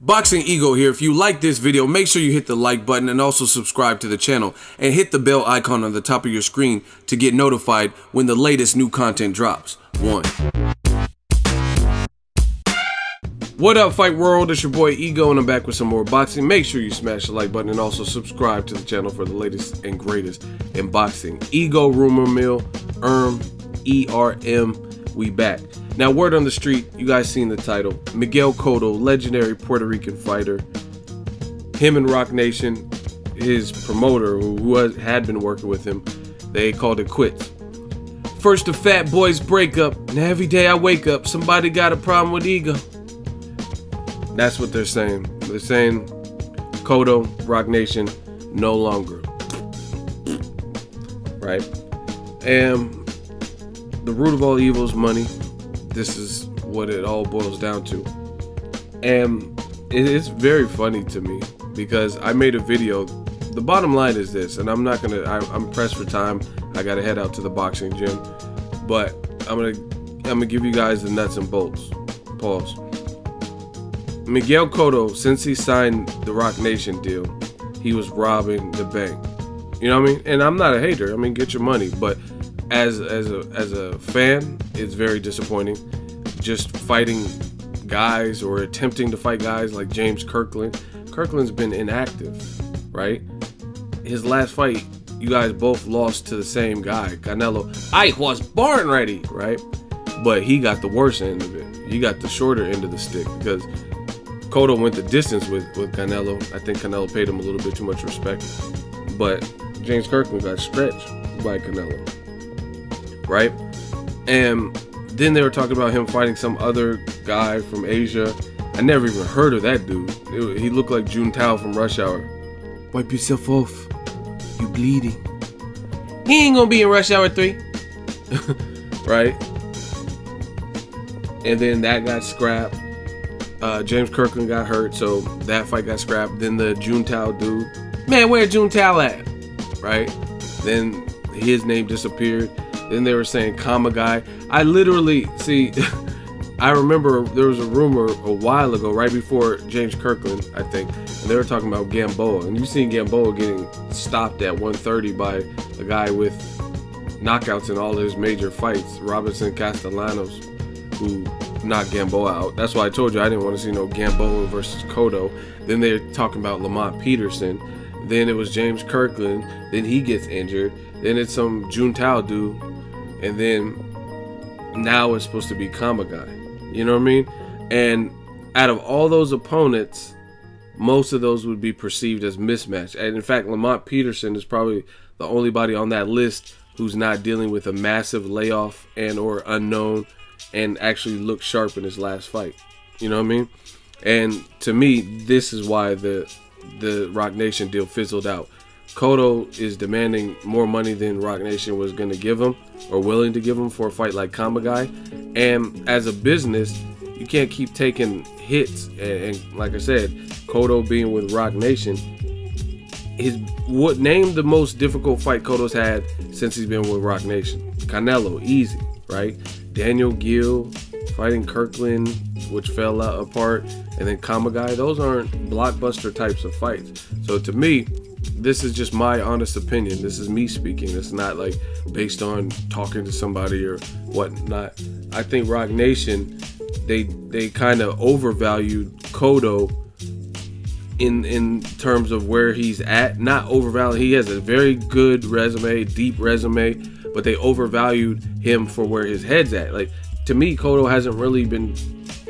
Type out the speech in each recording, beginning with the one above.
Boxingego here. If you like this video, make sure you hit the like button and also subscribe to the channel and hit the bell icon on the top of your screen to get notified when the latest new content drops. What up, Fight World? It's your boy Ego and I'm back with some more boxing. Make sure you smash the like button and also subscribe to the channel for the latest and greatest in boxing. Ego, rumor mill, ERM, we back. Now, word on the street, you guys seen the title. Miguel Cotto, legendary Puerto Rican fighter. Him and Roc Nation, his promoter, who had been working with him, they called it quits. First the Fatboys breakup, and every day I wake up, somebody got a problem with Ego. That's what they're saying. They're saying Cotto, Roc Nation, no longer. Right? And the root of all evil is money. This is what it all boils down to. And it's very funny to me because I made a video. The bottom line is this, and I'm I'm pressed for time. I gotta head out to the boxing gym. But I'm gonna give you guys the nuts and bolts. Pause. Miguel Cotto, since he signed the Roc Nation deal, he was robbing the bank. You know what I mean? And I'm not a hater. I mean, get your money. But as a fan, it's very disappointing. Just fighting guys or attempting to fight guys like James Kirkland. Kirkland's been inactive, right? His last fight, you guys both lost to the same guy, Canelo. I was born ready, right? But he got the worst end of it. He got the shorter end of the stick because Cotto went the distance with Canelo. I think Canelo paid him a little bit too much respect. But James Kirkland got stretched by Canelo, right? And then they were talking about him fighting some other guy from Asia. I never even heard of that dude. He looked like Juntao from Rush Hour. Wipe yourself off. You bleeding. He ain't gonna be in Rush Hour 3. Right? And then that got scrapped. James Kirkland got hurt, so that fight got scrapped. Then the Juntao dude. Man, where Juntao at? Right? Then his name disappeared. Then they were saying Kama guy. I literally, see, I remember there was a rumor a while ago, right before James Kirkland, I think, and they were talking about Gamboa. And you've seen Gamboa getting stopped at 130 by a guy with knockouts in all his major fights, Robinson Castellanos, who knocked Gamboa out. That's why I told you I didn't want to see no Gamboa versus Cotto. Then they're talking about Lamont Peterson. Then it was James Kirkland. Then he gets injured. Then it's some Juntao dude. And then now it's supposed to be Kama guy. You know what I mean? And out of all those opponents, most of those would be perceived as mismatched. And in fact, Lamont Peterson is probably the only body on that list who's not dealing with a massive layoff and or unknown and actually looked sharp in his last fight. You know what I mean? And to me, this is why the Roc Nation deal fizzled out. Cotto is demanding more money than Roc Nation was going to give him or willing to give him for a fight like Kama guy. And as a business, you can't keep taking hits. And like I said, Cotto being with Roc Nation, name the most difficult fight Cotto's had since he's been with Roc Nation. Canelo, easy, right? Daniel Gill fighting Kirkland, which fell apart, and then Kama guy. Those aren't blockbuster types of fights. So to me, this is just my honest opinion. This is me speaking. It's not like based on talking to somebody or whatnot. I think Roc Nation, they kind of overvalued Cotto in terms of where he's at. Not overvalued. He has a very good resume, deep resume, but they overvalued him for where his head's at. Like, to me, Cotto hasn't really been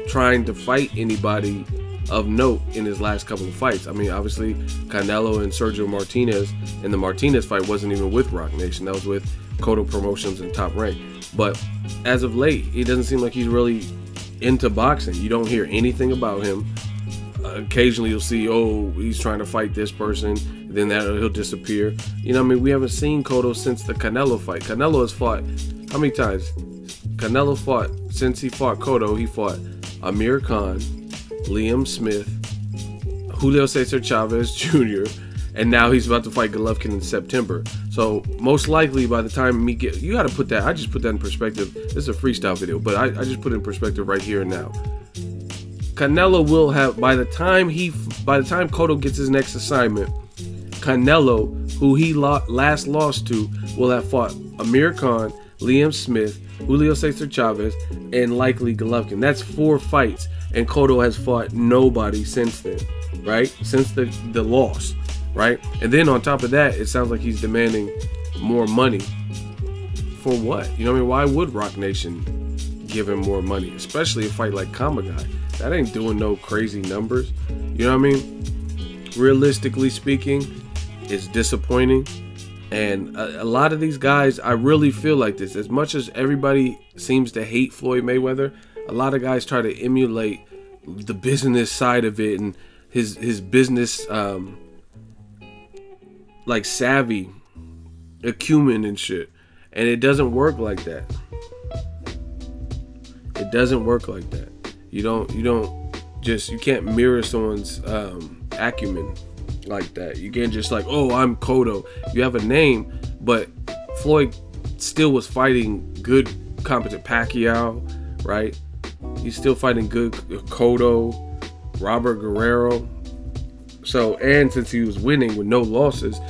trying to fight anybody of note in his last couple of fights. I mean, obviously, Canelo and Sergio Martinez, and the Martinez fight wasn't even with Roc Nation. That was with Cotto Promotions and Top Rank. But as of late, it doesn't seem like he's really into boxing. You don't hear anything about him. Occasionally, you'll see, oh, he's trying to fight this person, then he'll disappear. You know what I mean? We haven't seen Cotto since the Canelo fight. Canelo has fought, how many times? Canelo fought, since he fought Cotto, he fought Amir Khan, Liam Smith, Julio Cesar Chavez Jr., and now he's about to fight Golovkin in September. So most likely by the time you got to put that, I just put that in perspective. This is a freestyle video, but I just put it in perspective right here and now. Canelo will have, by the time Cotto gets his next assignment, Canelo, who he last lost to, will have fought Amir Khan, Liam Smith, Julio Cesar Chavez, and likely Golovkin. That's 4 fights, and Cotto has fought nobody since then, right? Since the loss, right? And then on top of that, it sounds like he's demanding more money. For what? You know what I mean? Why would Roc Nation give him more money? Especially a fight like Kamagai. That ain't doing no crazy numbers. You know what I mean? Realistically speaking, it's disappointing. And a lot of these guys, I really feel like this. As much as everybody seems to hate Floyd Mayweather, a lot of guys try to emulate the business side of it and his business like savvy, acumen and shit. And it doesn't work like that. It doesn't work like that. You can't mirror someone's acumen like that. You can't just like, oh, I'm Cotto. You have a name, but Floyd still was fighting good, competent Pacquiao, right? He's still fighting good Cotto, Robert Guerrero. So, and since he was winning with no losses,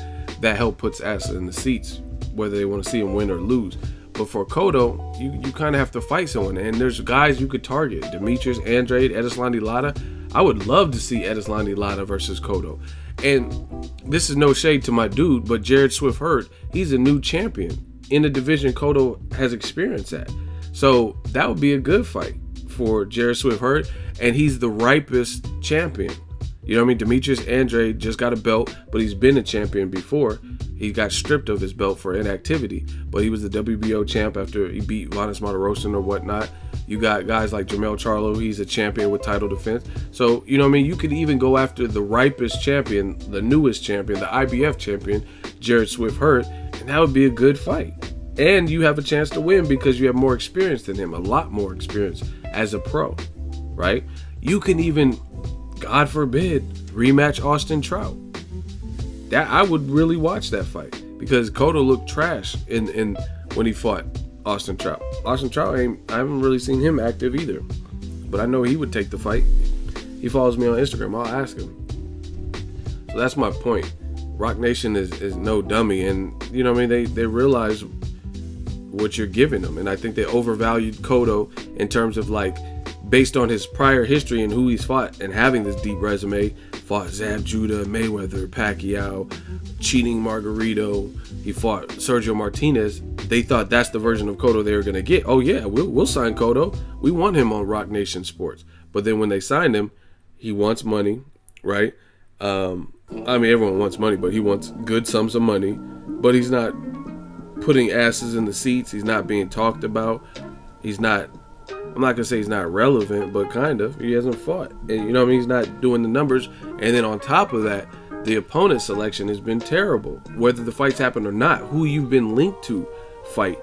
that helped puts ass in the seats, whether they want to see him win or lose. But for Cotto, you kind of have to fight someone. And there's guys you could target. Demetrius Andrade, Edeslandi Lara. I would love to see Edeslandi Lara versus Cotto. And this is no shade to my dude, but Jared Swift-Hurt, he's a new champion in a division Cotto has experience at. So that would be a good fight for Jared Swift-Hurt. And he's the ripest champion. You know what I mean? Demetrius Andrade just got a belt, but he's been a champion before. He got stripped of his belt for inactivity, but he was the WBO champ after he beat Vanes Martirosyan or whatnot. You got guys like Jermell Charlo, he's a champion with title defense. So, you know what I mean? You could even go after the ripest champion, the newest champion, the IBF champion, Jared Swift-Hurt, and that would be a good fight. And you have a chance to win because you have more experience than him, a lot more experience as a pro, right? You can even, God forbid, rematch Austin Trout. That I would really watch that fight because Cotto looked trash in when he fought Austin Trout. Austin Trout, I haven't really seen him active either, but I know he would take the fight. He follows me on Instagram. I'll ask him. So that's my point. Roc Nation is no dummy, and you know what I mean. They realize what you're giving them, and I think they overvalued Cotto in terms of like based on his prior history and who he's fought and having this deep resume. Fought Zab Judah, Mayweather, Pacquiao, cheating Margarito. He fought Sergio Martinez. They thought that's the version of Cotto they were going to get. Oh yeah, we'll sign Cotto. We want him on Roc Nation Sports. But then when they signed him, he wants money, right? I mean, everyone wants money, but he wants good sums of money. But he's not putting asses in the seats. He's not being talked about. He's not, I'm not going to say he's not relevant, but kind of. He hasn't fought. And you know what I mean? He's not doing the numbers. And then on top of that, the opponent selection has been terrible. Whether the fights happen or not, who you've been linked to fight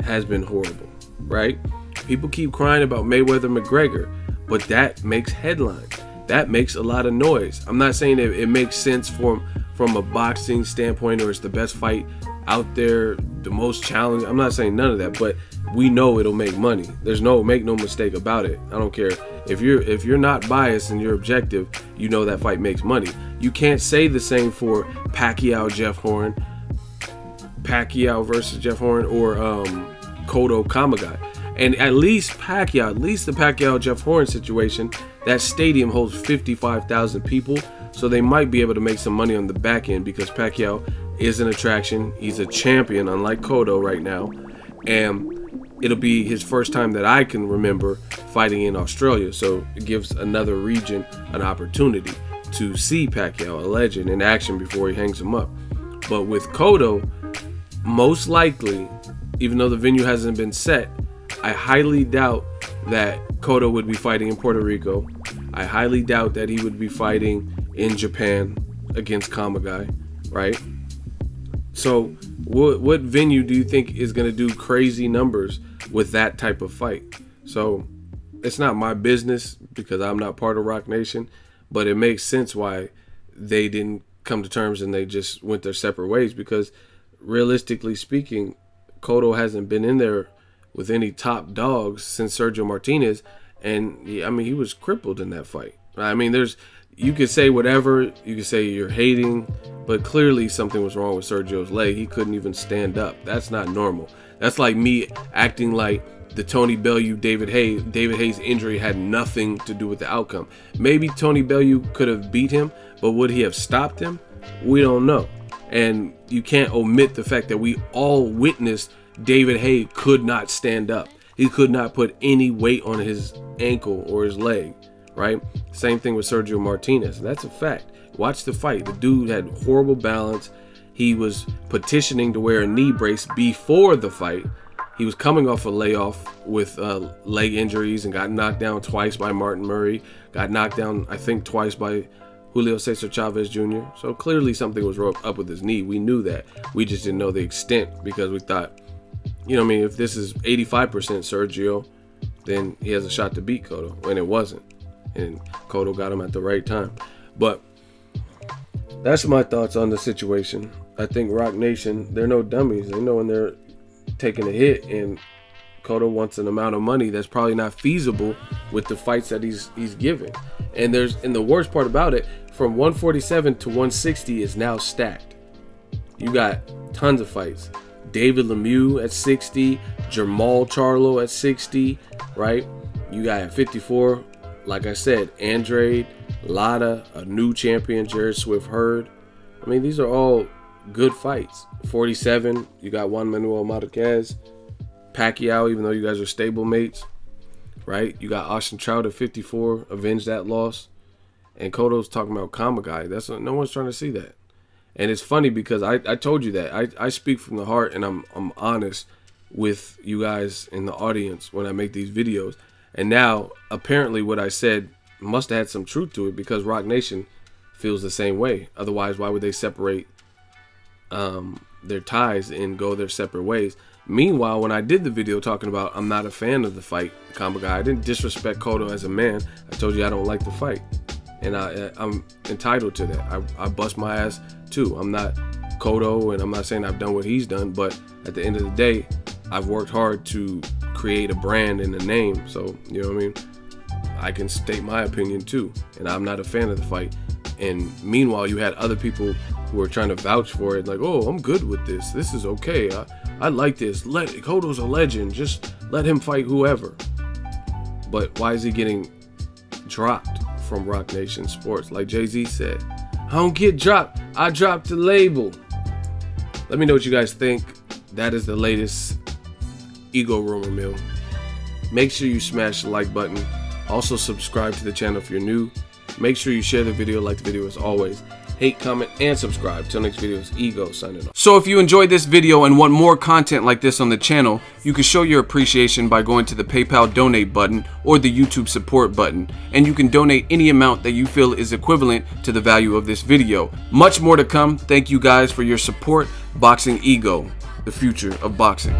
has been horrible, right? People keep crying about Mayweather-McGregor, but that makes headlines. That makes a lot of noise. I'm not saying it makes sense from a boxing standpoint or it's the best fight out there, the most challenging. I'm not saying none of that, but we know it'll make money. Make no mistake about it. I don't care if you're not biased and you're objective, you know that fight makes money. You can't say the same for Pacquiao versus Jeff Horn or Cotto Kamagai. And at least the Pacquiao Jeff Horn situation, that stadium holds 55,000 people, so they might be able to make some money on the back end because Pacquiao is an attraction. He's a champion, unlike Cotto right now, and it'll be his first time that I can remember fighting in Australia, so it gives another region an opportunity to see Pacquiao, a legend, in action before he hangs him up. But with Cotto, most likely, even though the venue hasn't been set, I highly doubt that Cotto would be fighting in Puerto Rico. I highly doubt that he would be fighting in Japan against Kamagai, right? So what venue do you think is going to do crazy numbers with that type of fight? So it's not my business because I'm not part of Roc Nation, but it makes sense why they didn't come to terms and they just went their separate ways, because realistically speaking, Cotto hasn't been in there with any top dogs since Sergio Martinez, And I mean, he was crippled in that fight. I mean, you could say whatever, you could say you're hating, but clearly something was wrong with Sergio's leg. He couldn't even stand up. That's not normal. That's like me acting like the Tony Bellew David Hayes injury had nothing to do with the outcome. Maybe Tony Bellew could have beat him, but would he have stopped him? We don't know. And you can't omit the fact that we all witnessed David Hayes could not stand up. He could not put any weight on his ankle or his leg, right? Same thing with Sergio Martinez. That's a fact. Watch the fight. The dude had horrible balance. He was petitioning to wear a knee brace before the fight. He was coming off a layoff with leg injuries and got knocked down twice by Martin Murray. Got knocked down, I think, twice by Julio Cesar Chavez Jr. So clearly something was up with his knee. We knew that. We just didn't know the extent because we thought, you know what I mean, if this is 85% Sergio, then he has a shot to beat Cotto. And it wasn't. And Cotto got him at the right time. But that's my thoughts on the situation. I think Roc Nation, they're no dummies. They know when they're taking a hit, and Cotto wants an amount of money that's probably not feasible with the fights that he's giving. And the worst part about it, from 147 to 160 is now stacked. You got tons of fights. David Lemieux at 60, Jermall Charlo at 60, right? You got at 54, like I said, Andrade, Lara, a new champion, Jared Swift Hurd. I mean, these are all good fights. 47, you got Juan Manuel Marquez, Pacquiao, even though you guys are stablemates, right? You got Austin Trout at 54, avenge that loss. And Cotto's talking about Kamagai. That's what, no one's trying to see that. And it's funny because I told you that. I speak from the heart, and I'm honest with you guys in the audience when I make these videos. And now, apparently what I said must have had some truth to it, because Roc Nation feels the same way. Otherwise, why would they separate their ties and go their separate ways? Meanwhile, when I did the video talking about I'm not a fan of the fight, Kamagai, I didn't disrespect Cotto as a man. I told you I don't like the fight. And I'm entitled to that. I bust my ass too. I'm not Cotto, and I'm not saying I've done what he's done, but at the end of the day, I've worked hard to create a brand and a name. So, you know what I mean? I can state my opinion too. And I'm not a fan of the fight. And meanwhile, you had other people who were trying to vouch for it, like, oh, I'm good with this. This is okay. I like this. Cotto's a legend. Just let him fight whoever. But why is he getting dropped from Roc Nation Sports? Like Jay-Z said, I don't get dropped. I dropped the label. Let me know what you guys think. That is the latest Ego Rumor Mill. Make sure you smash the like button. Also subscribe to the channel if you're new. Make sure you share the video, like the video as always. Hate, comment, and subscribe. Till next video, is Ego signing off. So if you enjoyed this video and want more content like this on the channel, you can show your appreciation by going to the PayPal donate button or the YouTube support button. And you can donate any amount that you feel is equivalent to the value of this video. Much more to come. Thank you guys for your support. Boxing Ego, the future of boxing.